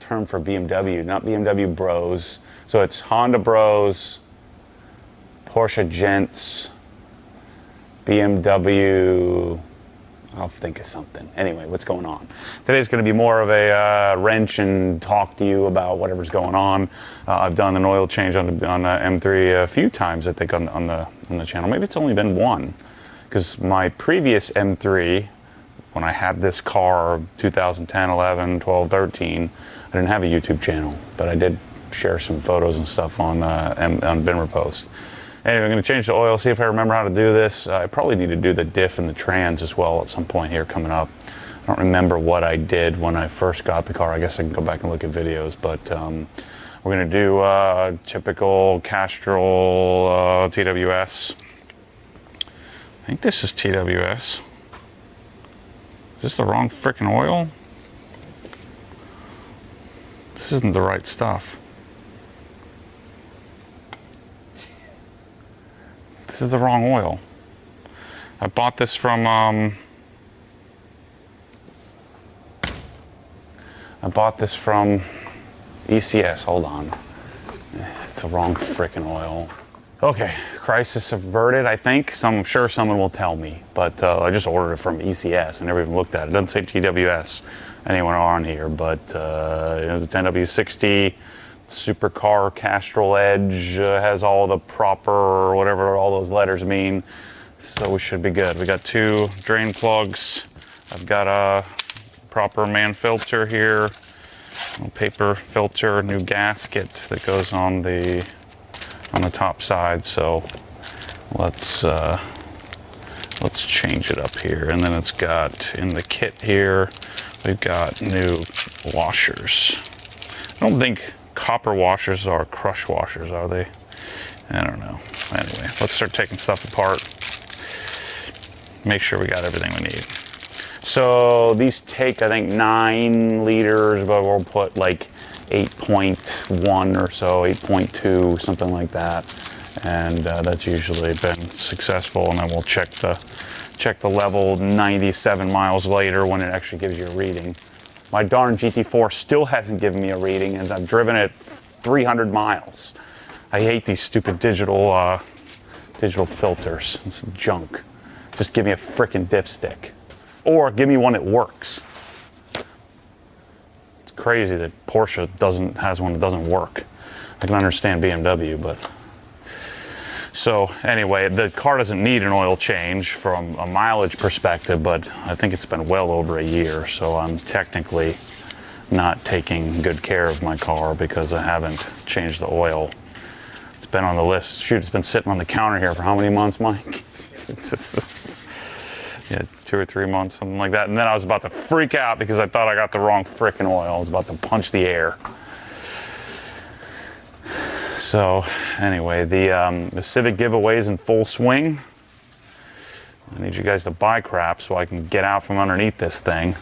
term for BMW, not BMW Bros. So it's Honda Bros, Porsche Gents, BMW. I'll think of something. Anyway, what's going on? Today's going to be more of a wrench and talk to you about whatever's going on. I've done an oil change on the M3 a few times, I think, on the channel. Maybe it's only been one, because my previous M3, when I had this car, 2010, 11, 12, 13, I didn't have a YouTube channel, but I did share some photos and stuff on Bin Repost. Anyway, I'm going to change the oil, see if I remember how to do this. I probably need to do the diff and the trans as well at some point here coming up. I don't remember what I did when I first got the car. I guess I can go back and look at videos, but we're going to do typical Castrol TWS. I think this is TWS. Is this the wrong freaking oil? This isn't the right stuff. This is the wrong oil. I bought this from ECS. Hold on. It's the wrong freaking oil. Okay, crisis averted, I think. I'm sure someone will tell me, but I just ordered it from ECS. I never even looked at it. It doesn't say TWS anywhere on here, but it was a 10W60 supercar Castrol Edge, has all the proper, whatever all those letters mean, so we should be good. We got two drain plugs. I've got a proper man filter here, a paper filter, new gasket that goes on the top side. So let's change it up here. And then it's got in the kit here, we've got new washers. I don't think copper washers are crush washers, are they? I don't know. Anyway, let's start taking stuff apart. Make sure we got everything we need. So these take, I think, 9 liters, but we'll put like 8.1 or so, 8.2, something like that. And that's usually been successful. And then we'll check the level 97 miles later when it actually gives you a reading. My darn GT4 still hasn't given me a reading, and I've driven it 300 miles. I hate these stupid digital filters. It's junk. Just give me a frickin' dipstick. Or give me one that works. It's crazy that Porsche has one that doesn't work. I can understand BMW, but... So anyway, the car doesn't need an oil change from a mileage perspective, but I think it's been well over a year, so I'm technically not taking good care of my car because I haven't changed the oil. It's been on the list. Shoot, it's been sitting on the counter here for how many months, Mike? Yeah, 2 or 3 months, something like that. And then I was about to freak out because I thought I got the wrong frickin' oil. I was about to punch the air. So anyway, the Civic giveaway is in full swing. I need you guys to buy crap so I can get out from underneath this thing.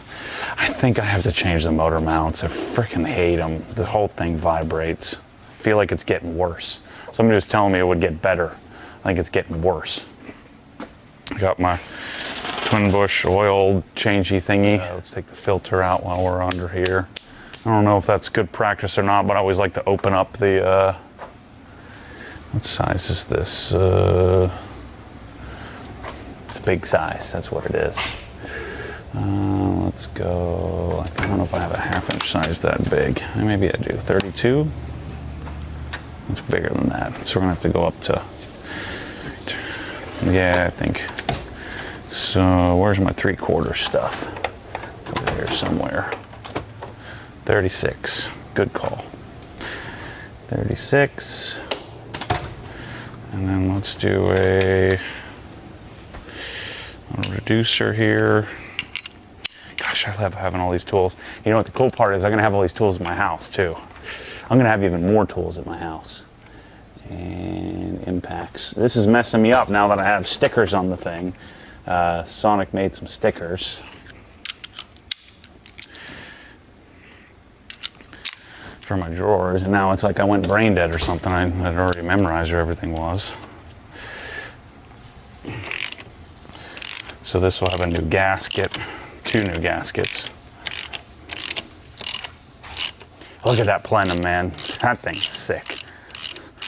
I think I have to change the motor mounts. I freaking hate them. The whole thing vibrates. I feel like it's getting worse. Somebody was telling me it would get better. I think it's getting worse. I got my twin bush oil changey thingy. Let's take the filter out while we're under here. I don't know if that's good practice or not, but I always like to open up the... what size is this? It's a big size, that's what it is. Let's go, I don't know if I have a 1/2 inch size that big. Maybe I do, 32? It's bigger than that. So we're gonna have to go up to, yeah, I think. So where's my 3/4 stuff? Over here somewhere. 36, good call. 36. And then let's do a reducer here. Gosh, I love having all these tools. You know what the cool part is? I'm gonna have all these tools in my house too. I'm gonna have even more tools at my house. And impacts. This is messing me up now that I have stickers on the thing. Sonic made some stickers. For my drawers, and now it's like I went brain dead or something. I had already memorized where everything was. So this will have a new gasket, 2 new gaskets. Look at that plenum, man. That thing's sick.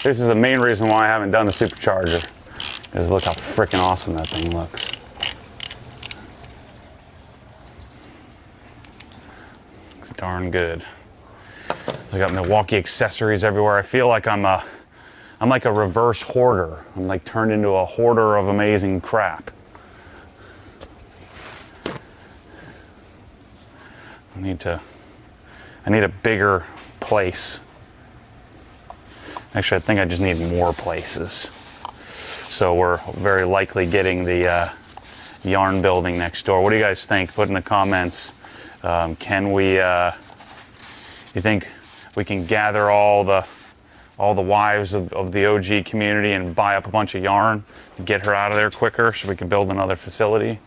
This is the main reason why I haven't done the supercharger, is look how freaking awesome that thing looks. It's darn good. I got Milwaukee accessories everywhere. I feel like I'm like a reverse hoarder. I'm like turned into a hoarder of amazing crap. I need a bigger place. Actually, I think I just need more places. So we're very likely getting the yarn building next door. What do you guys think? Put in the comments. Can we? You think we can gather all the wives of the OG community and buy up a bunch of yarn, get her out of there quicker, so we can build another facility?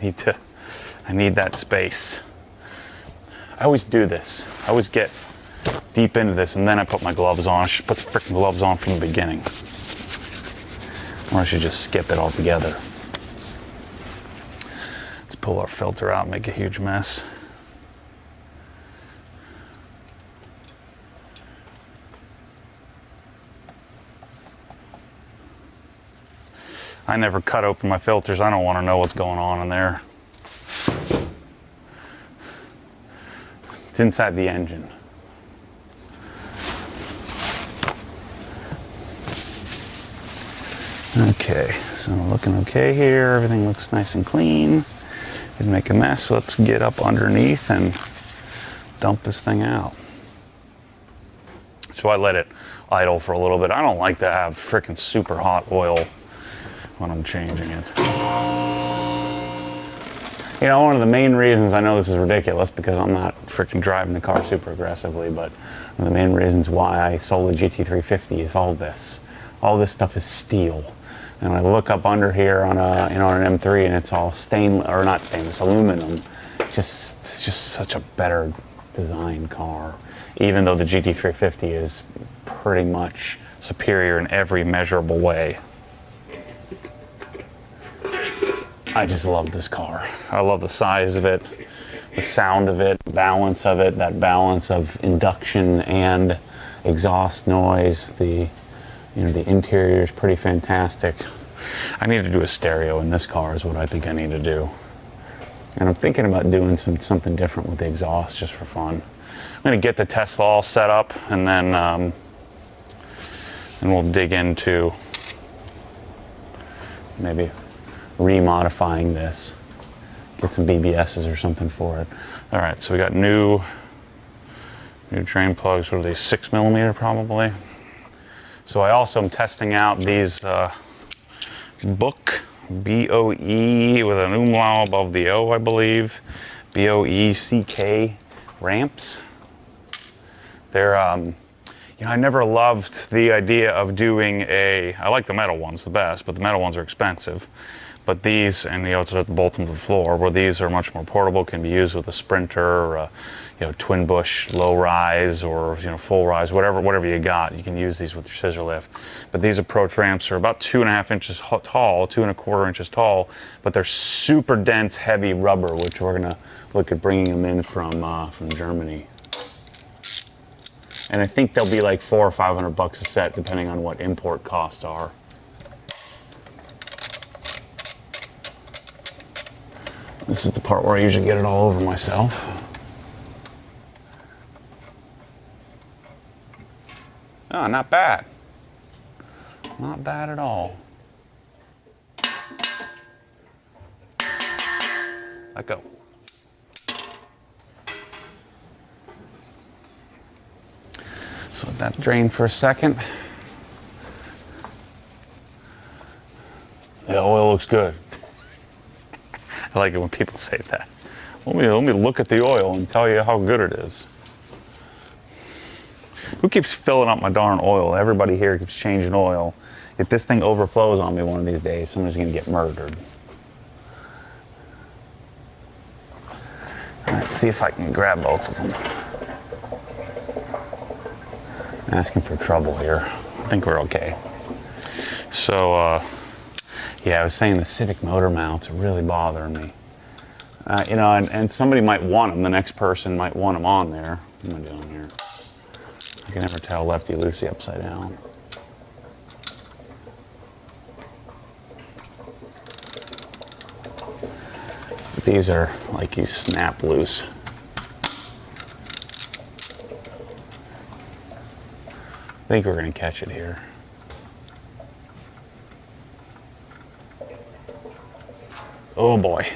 I need that space. I always do this. I always get deep into this and then I put my gloves on. I should put the freaking gloves on from the beginning. Or I should just skip it altogether. Let's pull our filter out and make a huge mess. I never cut open my filters. I don't want to know what's going on in there. It's inside the engine. Okay, so looking okay here. Everything looks nice and clean. Didn't make a mess. Let's get up underneath and dump this thing out. So I let it idle for a little bit. I don't like to have freaking super hot oil when I'm changing it. You know, one of the main reasons, I know this is ridiculous because I'm not freaking driving the car super aggressively, but one of the main reasons why I sold the GT350 is all this. All this stuff is steel. And I look up under here on a, you know, on an M3 and it's all stainless, or not stainless, aluminum. It's just such a better design car. Even though the GT350 is pretty much superior in every measurable way. I just love this car. I love the size of it, the sound of it, the balance of it, that balance of induction and exhaust noise. The interior is pretty fantastic. I need to do a stereo in this car is what I think I need to do. And I'm thinking about doing something different with the exhaust just for fun. I'm gonna get the Tesla all set up and then and we'll dig into maybe remodifying this, get some BBSs or something for it. All right, so we got new drain plugs. What are these, 6mm probably? So I also am testing out these Book, B-O-E with an umlaut above the O, I believe, B-O-E-C-K ramps. They're you know, I never loved the idea of doing I like the metal ones the best, but the metal ones are expensive. But these, and you know, to bolt them to the floor, where these are much more portable, can be used with a Sprinter, or a, you know, twin bush, low rise, or you know, full rise, whatever you got. You can use these with your scissor lift. But these approach ramps are about 2.5 inches tall, 2.25 inches tall, but they're super dense, heavy rubber, which we're gonna look at bringing them in from Germany. And I think they'll be like $400 or $500 a set, depending on what import costs are. This is the part where I usually get it all over myself. Oh, not bad. Not bad at all. Let go. So let that drain for a second. The oil looks good. I like it when people say that. Let me look at the oil and tell you how good it is. Who keeps filling up my darn oil? Everybody here keeps changing oil. If this thing overflows on me one of these days, somebody's gonna get murdered. All right, let's see if I can grab both of them. I'm asking for trouble here. I think we're okay. So, yeah, I was saying the Civic motor mounts are really bothering me. You know, and somebody might want them. The next person might want them on there. What am I doing here? I can never tell lefty loosey upside down. But these are like you snap loose. I think we're going to catch it here. Oh boy.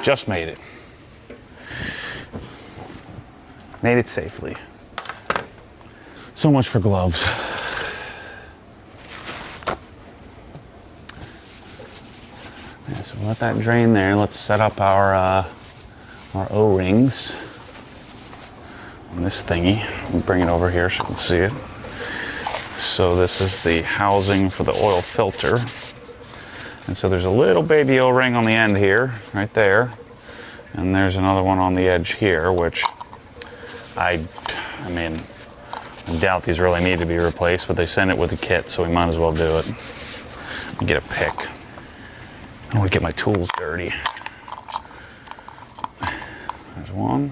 Just made it. Made it safely. So much for gloves. Yeah, so let that drain there. Let's set up our O-rings on this thingy. We'll bring it over here so you can see it. So this is the housing for the oil filter. And so there's a little baby O-ring on the end here, right there. And there's another one on the edge here, which I mean, I doubt these really need to be replaced, but they send it with a kit, so we might as well do it. Let me get a pick. I don't want to get my tools dirty. There's one.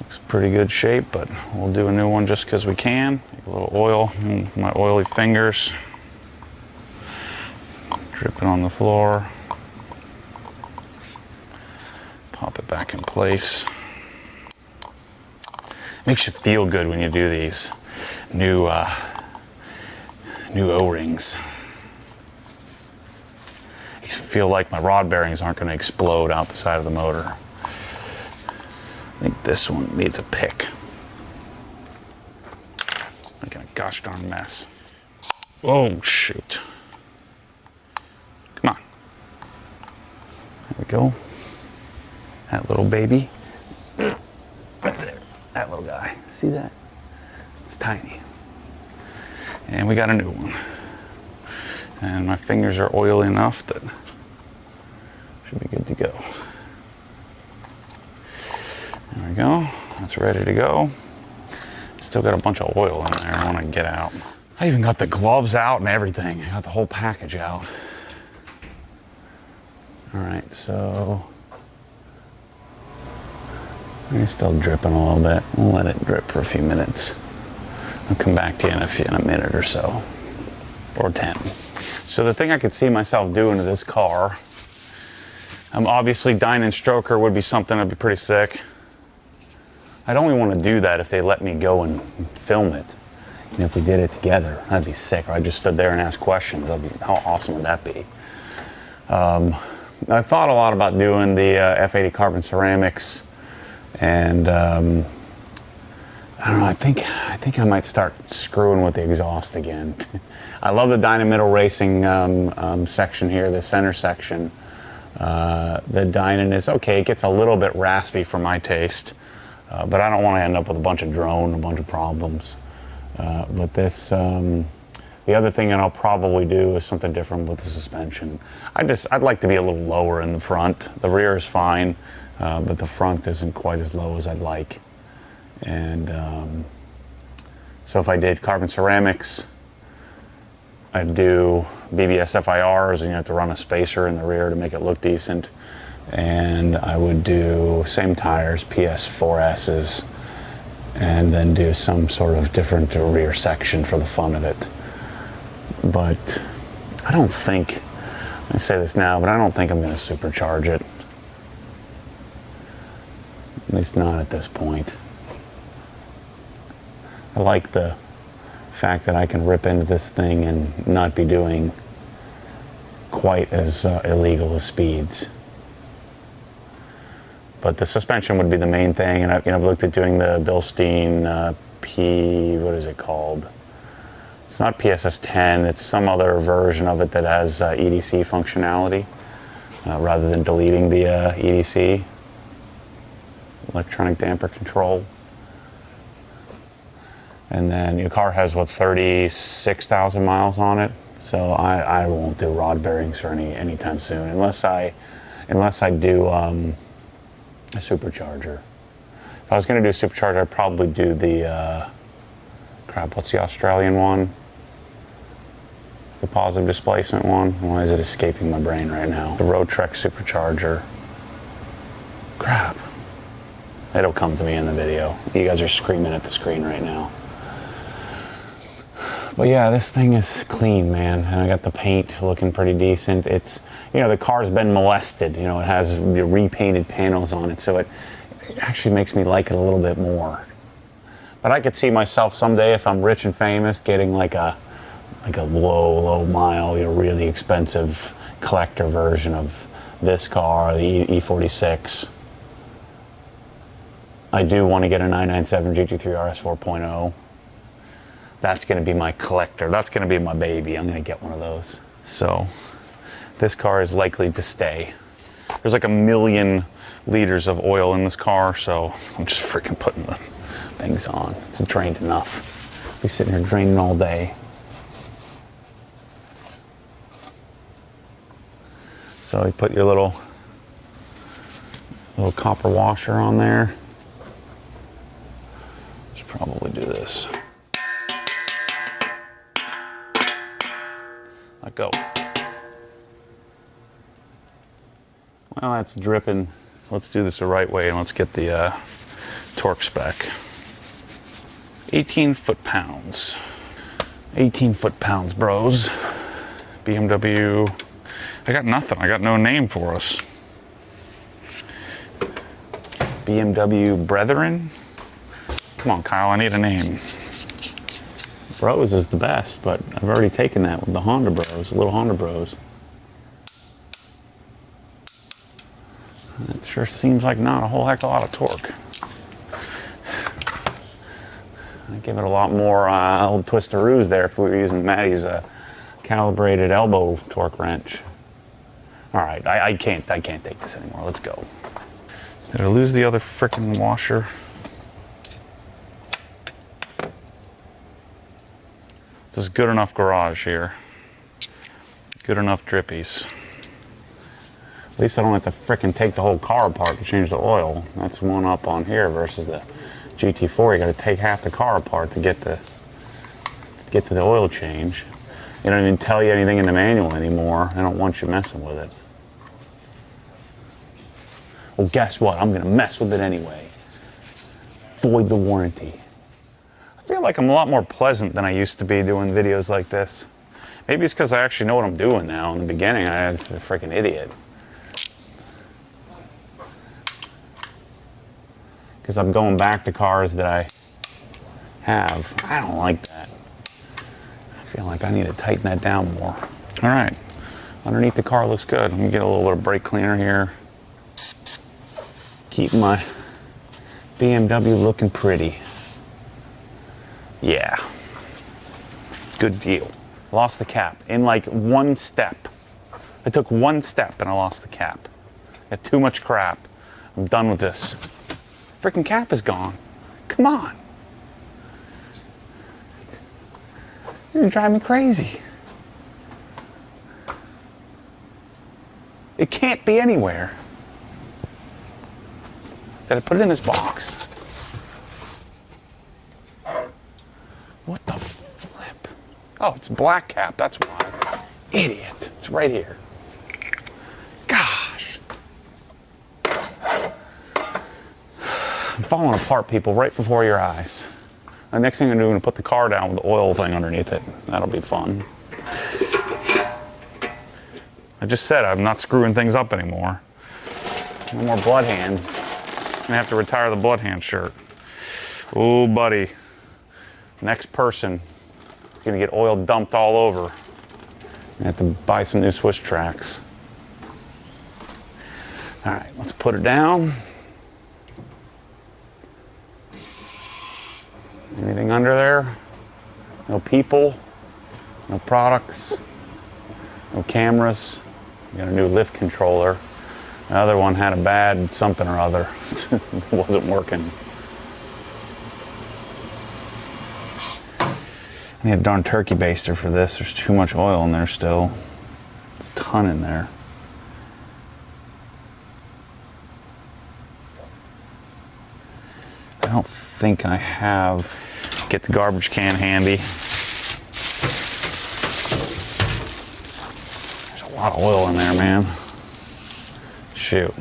Looks pretty good shape, but we'll do a new one just because we can. Take a little oil in my oily fingers. Drip it on the floor. Pop it back in place. Makes you feel good when you do these new O-rings. You feel like my rod bearings aren't going to explode out the side of the motor. I think this one needs a pick. Making a gosh darn mess. Oh shoot. Come on. There we go. That little baby. Right there. That little guy. See that? It's tiny. And we got a new one. And my fingers are oily enough that should be good to go. There we go. That's ready to go. Still got a bunch of oil in there I want to get out. I even got the gloves out and everything. I got the whole package out. All right, so it's still dripping a little bit. We'll let it drip for a few minutes. I'll come back to you in a minute or so, or 10. So the thing I could see myself doing to this car, obviously dyno stroker would be something I'd be pretty sick. I'd only want to do that if they let me go and film it. And if we did it together, I'd be sick. Or I just stood there and asked questions. How awesome would that be? I thought a lot about doing the F80 carbon ceramics, and I don't know. I think I might start screwing with the exhaust again. I love the Dyna Racing section here, the center section. The Dyna is okay. It gets a little bit raspy for my taste, but I don't want to end up with a bunch of drone, a bunch of problems. But this, the other thing that I'll probably do is something different with the suspension. I'd like to be a little lower in the front. The rear is fine, but the front isn't quite as low as I'd like. And so if I did carbon ceramics, I'd do BBS FIRs, and you have to run a spacer in the rear to make it look decent. And I would do same tires, PS4S's, and then do some sort of different rear section for the fun of it. But I don't think, I say this now, but I don't think I'm going to supercharge it. At least not at this point. I like the fact that I can rip into this thing and not be doing quite as illegal of speeds. But the suspension would be the main thing, and I've looked at doing the Bilstein what is it called? It's not PSS10, it's some other version of it that has EDC functionality, rather than deleting the EDC, electronic damper control. And then your car has, what, 36,000 miles on it? So I won't do rod bearings for anytime soon, unless I do a supercharger. If I was going to do a supercharger, I'd probably do the, what's the Australian one? The positive displacement one. Why is it escaping my brain right now? The Road Trek supercharger. Crap. It'll come to me in the video. You guys are screaming at the screen right now. But yeah, this thing is clean, man. And I got the paint looking pretty decent. It's, you know, the car's been molested. You know, it has repainted panels on it, so it actually makes me like it a little bit more. But I could see myself someday, if I'm rich and famous, getting like a low mile, you know, really expensive collector version of this car, the E46. I do want to get a 997 GT3 RS 4.0. That's going to be my collector. That's going to be my baby. I'm going to get one of those. So this car is likely to stay. There's like 1 million liters of oil in this car, so I'm just freaking putting the things on. It's drained enough. I'll be sitting here draining all day. So you put your little copper washer on there. Should probably do this. Let go. Well, that's dripping. Let's do this the right way and let's get the torque spec. 18 foot-pounds. 18 foot-pounds, bros. BMW. I got nothing. I got no name for us. BMW Brethren? Come on, Kyle, I need a name. Bros is the best, but I've already taken that with the Honda Bros, the little Honda Bros. It sure seems like not a whole heck of a lot of torque. I'd give it a lot more old twisteroos there if we were using Maddie's calibrated elbow torque wrench. All right, I can't take this anymore. Let's go. Did I lose the other frickin' washer? This is good enough garage here. Good enough drippies. At least I don't have to frickin' take the whole car apart to change the oil. That's one up on here versus the GT4. You got to take half the car apart to get to the oil change. They don't even tell you anything in the manual anymore. They don't want you messing with it. Well, guess what? I'm gonna mess with it anyway. Void the warranty. I feel like I'm a lot more pleasant than I used to be doing videos like this. Maybe it's because I actually know what I'm doing now. In the beginning, I was a freaking idiot. Because I'm going back to cars that I have. I don't like that. I feel like I need to tighten that down more. All right, underneath the car looks good. Let me get a little bit of brake cleaner here. Keep my BMW looking pretty. Yeah, good deal. Lost the cap in like one step. I took one step and I lost the cap. Got too much crap. I'm done with this. Freaking cap is gone. Come on. You're driving me crazy. It can't be anywhere. Did I put it in this box? What the flip? Oh, it's black cap, that's why. Idiot. It's right here. Gosh. I'm falling apart, people, right before your eyes. The next thing I'm doing is put the car down with the oil thing underneath it. That'll be fun. I just said I'm not screwing things up anymore. No more blood hands. I'm gonna have to retire the blood hand shirt. Oh, buddy. Next person is gonna get oil dumped all over. I have to buy some new Swiss tracks. All right, let's put it down. Anything under there? No people, no products, no cameras. We got a new lift controller. The other one had a bad something or other. It wasn't working. I need a darn turkey baster for this. There's too much oil in there still. There's a ton in there. I don't think I have. Get the garbage can handy. A lot of oil in there, man. Shoot.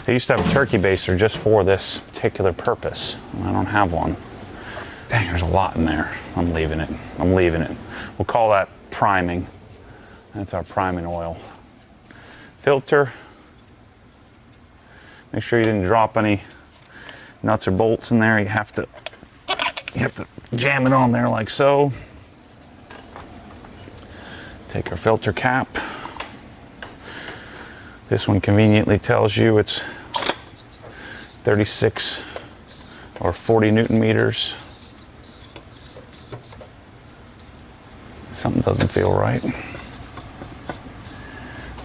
They used to have a turkey baster just for this particular purpose. I don't have one. Dang, there's a lot in there. I'm leaving it. I'm leaving it. We'll call that priming. That's our priming oil. Filter. Make sure you didn't drop any nuts or bolts in there. You have to jam it on there like so. Take our filter cap. This one conveniently tells you it's 36 or 40 Newton meters. Something doesn't feel right.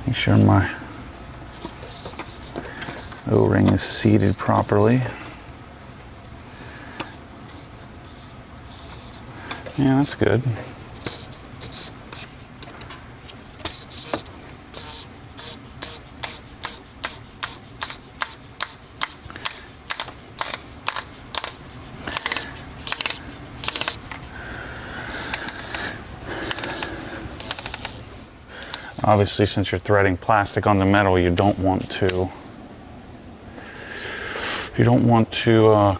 Make sure my O-ring is seated properly. Yeah, that's good. Obviously, since you're threading plastic on the metal, you don't want to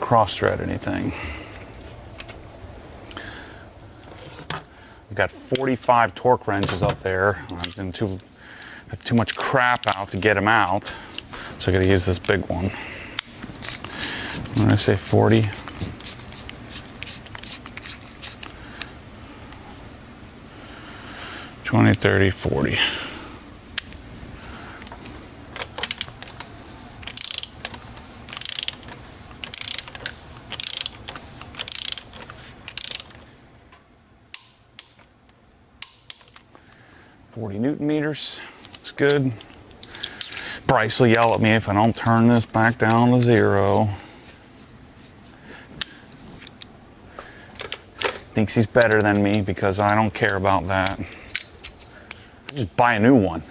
cross thread anything. I've got 45 torque wrenches up there. I've been too much crap out to get them out, so I got to use this big one. When did I say 40? $20, $30, $40. Newton meters. Looks good. Bryce will yell at me if I don't turn this back down to 0. Thinks he's better than me because I don't care about that. Just buy a new one.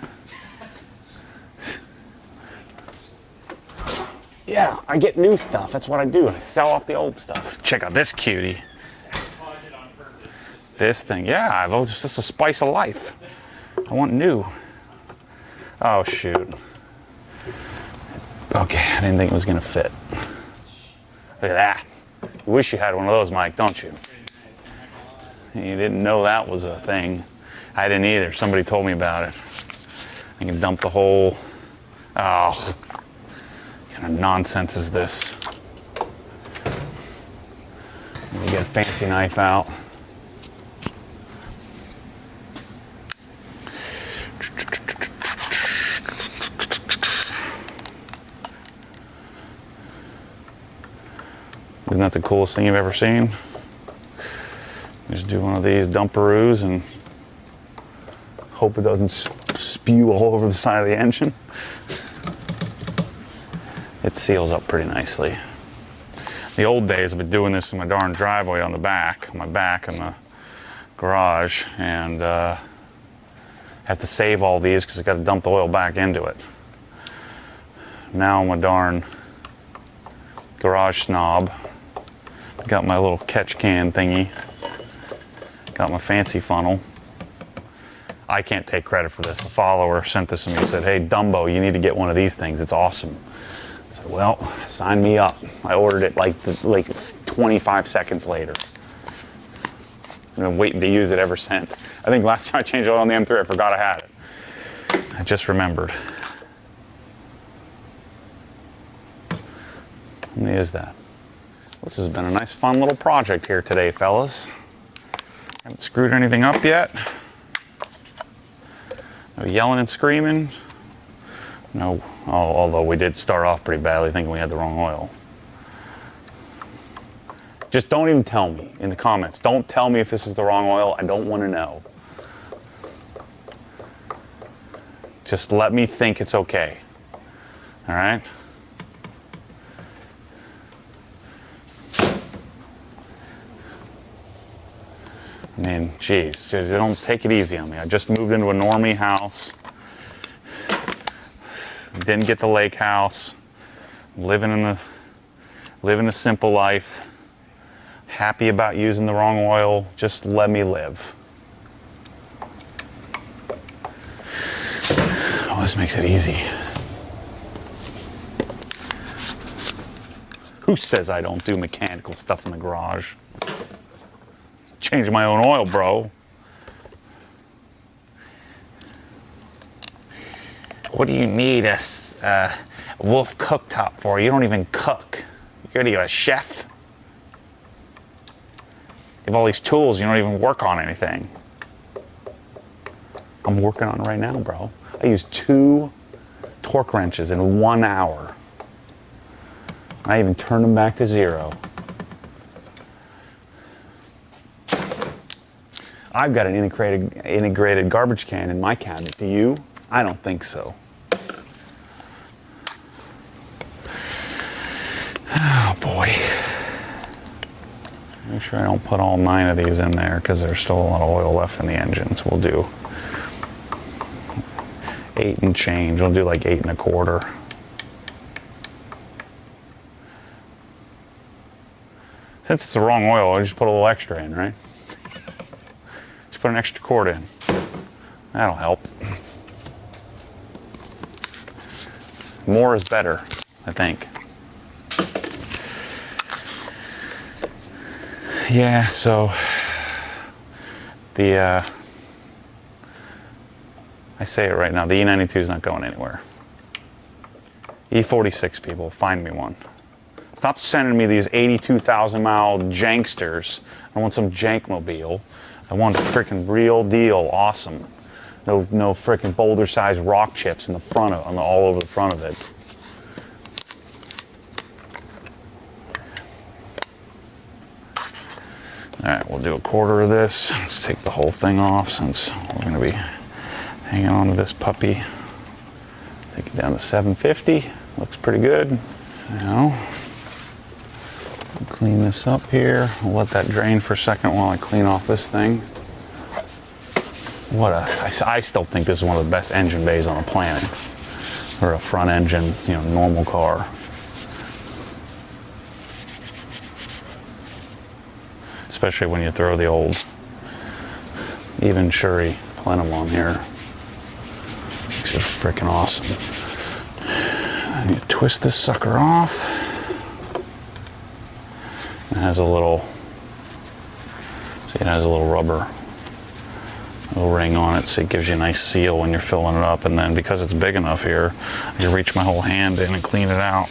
Yeah, I get new stuff. That's what I do. I sell off the old stuff. Check out this cutie. This thing, yeah, it's just a spice of life. I want new. Oh, shoot. Okay, I didn't think it was gonna fit. Look at that. You wish you had one of those, Mike, don't you? You didn't know that was a thing. I didn't either. Somebody told me about it. I can dump the whole... Oh, what kind of nonsense is this? You get a fancy knife out. Isn't that the coolest thing you've ever seen? Just do one of these dumperoos and hope it doesn't spew all over the side of the engine. It seals up pretty nicely. The old days, I've been doing this in my darn driveway on the back, in the garage, and have to save all these because I got to dump the oil back into it. Now I'm a darn garage snob. Got my little catch can thingy. Got my fancy funnel. I can't take credit for this. A follower sent this to me and said, "Hey, Dumbo, you need to get one of these things. It's awesome." I said, "Well, sign me up." I ordered it like 25 seconds later. I've been waiting to use it ever since. I think last time I changed oil on the M3, I forgot I had it. I just remembered. How many is that? This has been a nice, fun little project here today, fellas. Haven't screwed anything up yet. No yelling and screaming. No, although we did start off pretty badly thinking we had the wrong oil. Just don't even tell me in the comments. Don't tell me if this is the wrong oil. I don't want to know. Just let me think it's okay. All right? I mean, geez, don't take it easy on me. I just moved into a normie house. Didn't get the lake house. Living a simple life. Happy about using the wrong oil. Just let me live. Oh, this makes it easy. Who says I don't do mechanical stuff in the garage? Change my own oil, bro. What do you need a Wolf cooktop for? You don't even cook. You're a chef. You have all these tools, you don't even work on anything. I'm working on it right now, bro. I used 2 torque wrenches in 1 hour. I even turned them back to 0. I've got an integrated garbage can in my cabinet. Do you? I don't think so. Oh boy. Make sure I don't put all 9 of these in there because there's still a lot of oil left in the engine. So we'll do 8 and change. We'll do like 8 1/4. Since it's the wrong oil, I just put a little extra in, right? Just put an extra quart in. That'll help. More is better, I think. Yeah, so I say it right now, the E92 is not going anywhere. E46 people, find me one. Stop sending me these 82,000 mile janksters. I want some jankmobile. I want a freaking real deal, awesome. No freaking boulder-sized rock chips in the front of, all over the front of it. All right, we'll do 1/4 of this. Let's take the whole thing off since we're going to be hanging on to this puppy. Take it down to 750. Looks pretty good. Now, clean this up here. I'll let that drain for a second while I clean off this thing. I still think this is one of the best engine bays on the planet for a front engine, normal car. Especially when you throw the old even Shuri plenum on here. Makes it freaking awesome. And you twist this sucker off. It has a little, see, it has a little rubber, little ring on it, so it gives you a nice seal when you're filling it up. And then because it's big enough here, I can reach my whole hand in and clean it out.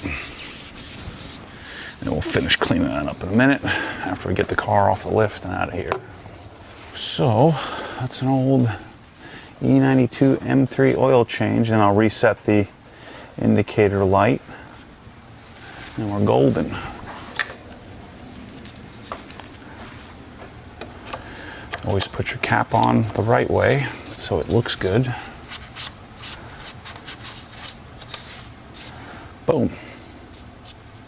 And we'll finish cleaning that up in a minute after we get the car off the lift and out of here. So that's an old E92 M3 oil change, and I'll reset the indicator light, and we're golden. Always put your cap on the right way so it looks good. Boom.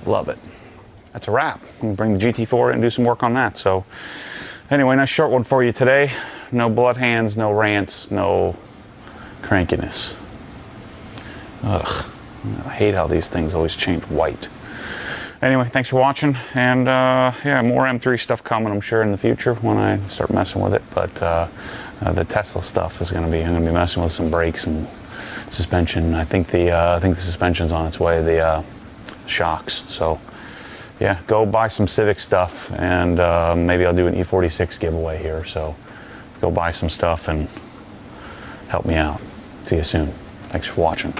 Love it. That's a wrap. We'll bring the GT4 in and do some work on that. So anyway, nice short one for you today. No blood hands, no rants, no crankiness. Ugh, I hate how these things always change white. Anyway, thanks for watching, and yeah, more M3 stuff coming, I'm sure, in the future when I start messing with it. But the Tesla stuff is I'm gonna be messing with some brakes and suspension. I think the suspension's on its way, the shocks. So yeah, go buy some Civic stuff, and maybe I'll do an E46 giveaway here. So go buy some stuff and help me out. See you soon. Thanks for watching.